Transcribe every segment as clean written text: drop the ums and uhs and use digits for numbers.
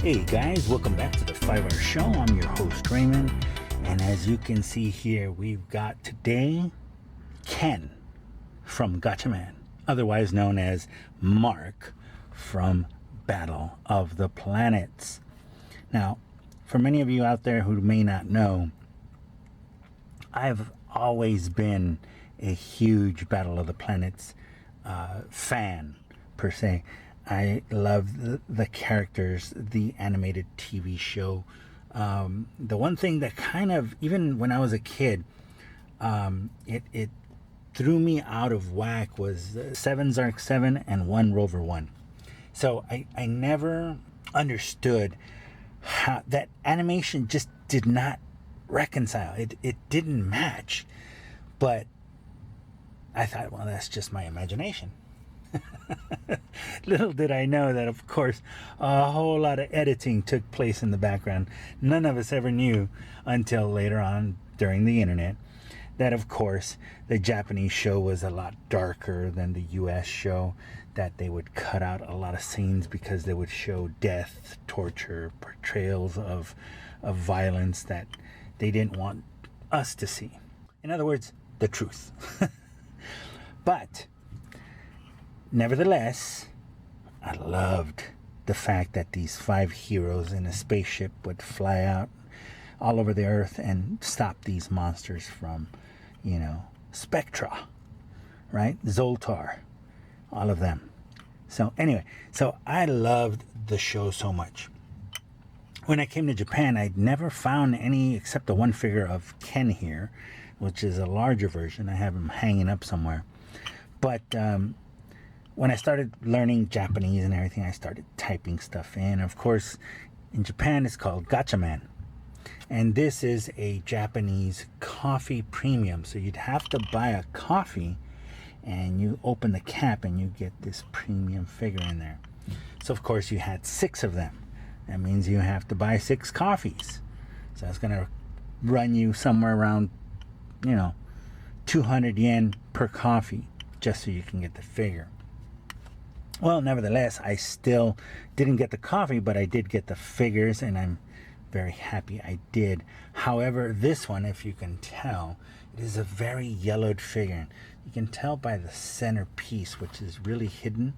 Hey guys, welcome back to the 5 Hour Show. I'm your host Raymond, and as you can see here, we've got today Ken from Gatchaman, otherwise known as Mark from Battle of the Planets. Now, for many of you out there who may not know, I've always been a huge Battle of the Planets fan, per se. I love the characters, the animated TV show. The one thing that kind of, even when I was a kid, it threw me out of whack was 7 Zark 7 and 1 Rover 1. So I never understood how that animation just did not reconcile. It didn't match. But I thought, well, that's just my imagination. Little did I know that, of course, a whole lot of editing took place in the background. None of us ever knew until later on during the internet that, of course, the Japanese show was a lot darker than the US show, that they would cut out a lot of scenes because they would show death, torture, portrayals of violence that they didn't want us to see. In other words, the truth. But nevertheless, I loved the fact that these 5 heroes in a spaceship would fly out all over the earth and stop these monsters from, Spectra, right? Zoltar, all of them. So anyway, I loved the show so much. When I came to Japan, I'd never found any except the one figure of Ken here, which is a larger version. I have him hanging up somewhere. But when I started learning Japanese and everything, I started typing stuff in. Of course, in Japan, it's called Gatchaman. And this is a Japanese coffee premium. So you'd have to buy a coffee, and you open the cap, and you get this premium figure in there. So, of course, you had 6 of them. That means you have to buy 6 coffees. So that's going to run you somewhere around, 200 yen per coffee, just so you can get the figure. Well, nevertheless, I still didn't get the coffee, but I did get the figures, and I'm very happy I did. However, this one, if you can tell, it is a very yellowed figure. You can tell by the center piece, which is really hidden.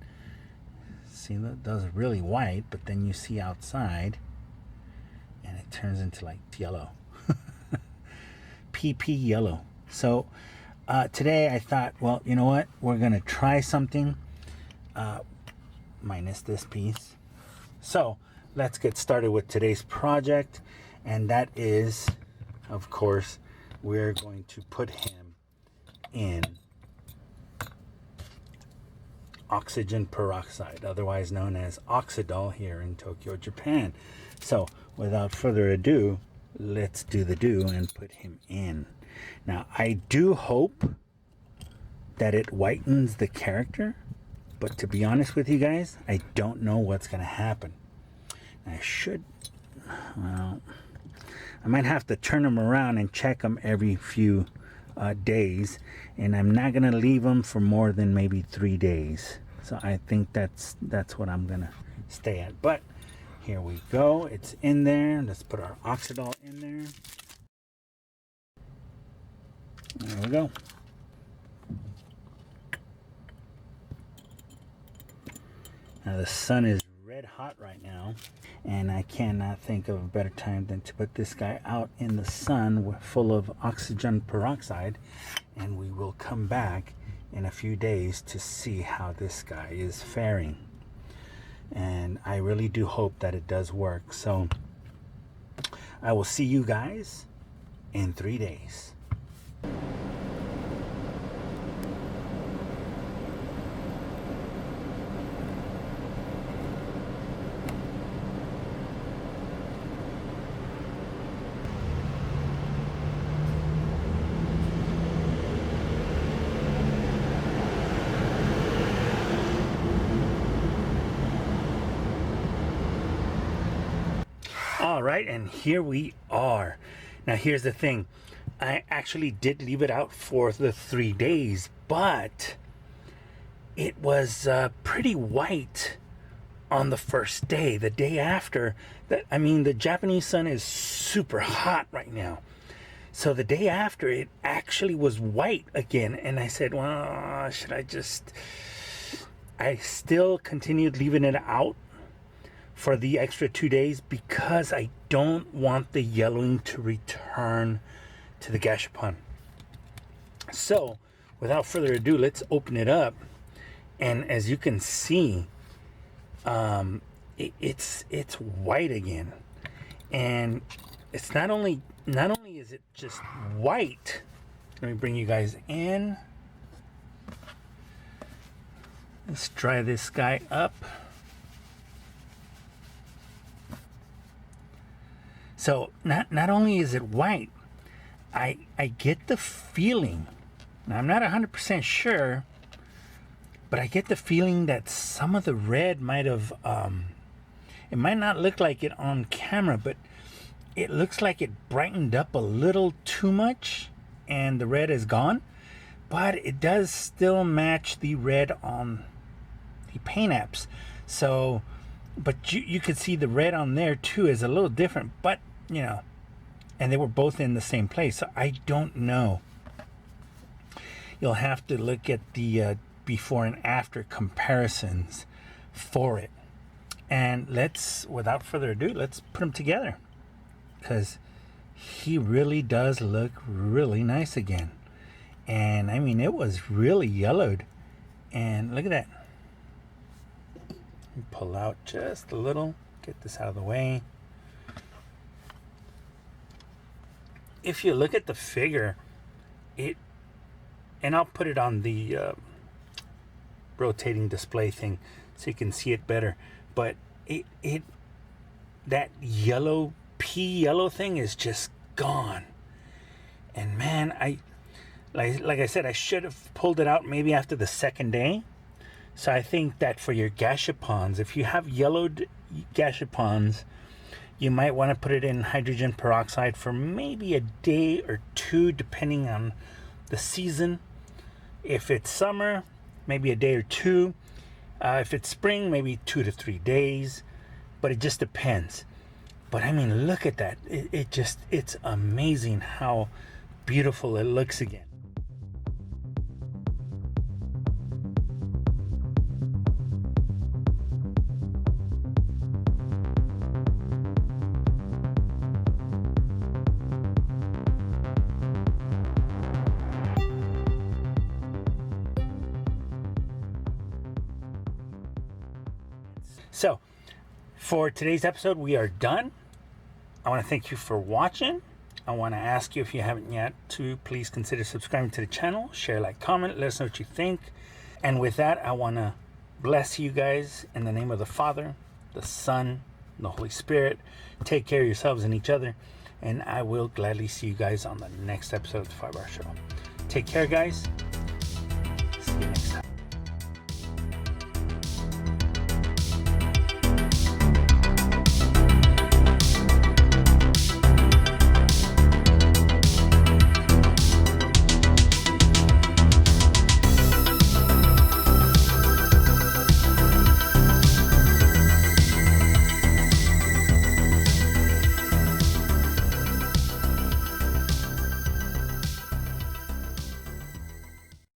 See, those are really white, but then you see outside, and it turns into like yellow. PP yellow. So today I thought, well, you know what? We're going to try something minus this piece. So let's get started with today's project. And that is, of course, we're going to put him in oxygen peroxide, otherwise known as Oxidol here in Tokyo, Japan. So without further ado, let's do the do and put him in. Now, I do hope that it whitens the character, but to be honest with you guys, I don't know what's going to happen. I might have to turn him around and check him every few days, and I'm not going to leave him for more than maybe 3 days. So I think that's what I'm going to stay at. But here we go. It's in there. Let's put our Oxidol in there. There we go. Now the sun is red hot right now, and I cannot think of a better time than to put this guy out in the sun full of oxygen peroxide, and we will come back in a few days to see how this guy is faring. And I really do hope that it does work. So I will see you guys in 3 days. All right, and here we are. Now here's the thing. I actually did leave it out for the 3 days, but it was pretty white on the first day. The day after, the Japanese sun is super hot right now. So the day after, it actually was white again. And I said, well, I still continued leaving it out for the extra 2 days because I don't want the yellowing to return to the Gashapon. So without further ado, let's open it up. And as you can see, it's white again. And it's not only is it just white. Let me bring you guys in. Let's dry this guy up. So not only is it white, I get the feeling, now I'm not 100% sure, but I get the feeling that some of the red might have, it might not look like it on camera, but it looks like it brightened up a little too much and the red is gone. But it does still match the red on the paint apps. So, but you could see the red on there too is a little different, but you know, and they were both in the same place. So I don't know. You'll have to look at the before and after comparisons for it. And without further ado, let's put them together, because he really does look really nice again. And I mean, it was really yellowed. And look at that. Pull out just a little, get this out of the way. If you look at the figure, and I'll put it on the rotating display thing so you can see it better, but that yellow pea yellow thing is just gone. And man, like I said, I should have pulled it out maybe after the second day. So I think that for your Gashapons, if you have yellowed Gashapons, you might want to put it in hydrogen peroxide for maybe a day or two, depending on the season. If it's summer, maybe a day or two. If it's spring, maybe 2 to 3 days. But it just depends. But I mean, look at that. It's amazing how beautiful it looks again. So, for today's episode, we are done. I want to thank you for watching. I want to ask you, if you haven't yet, to please consider subscribing to the channel. Share, like, comment. Let us know what you think. And with that, I want to bless you guys in the name of the Father, the Son, and the Holy Spirit. Take care of yourselves and each other. And I will gladly see you guys on the next episode of the 5 Hour Show. Take care, guys.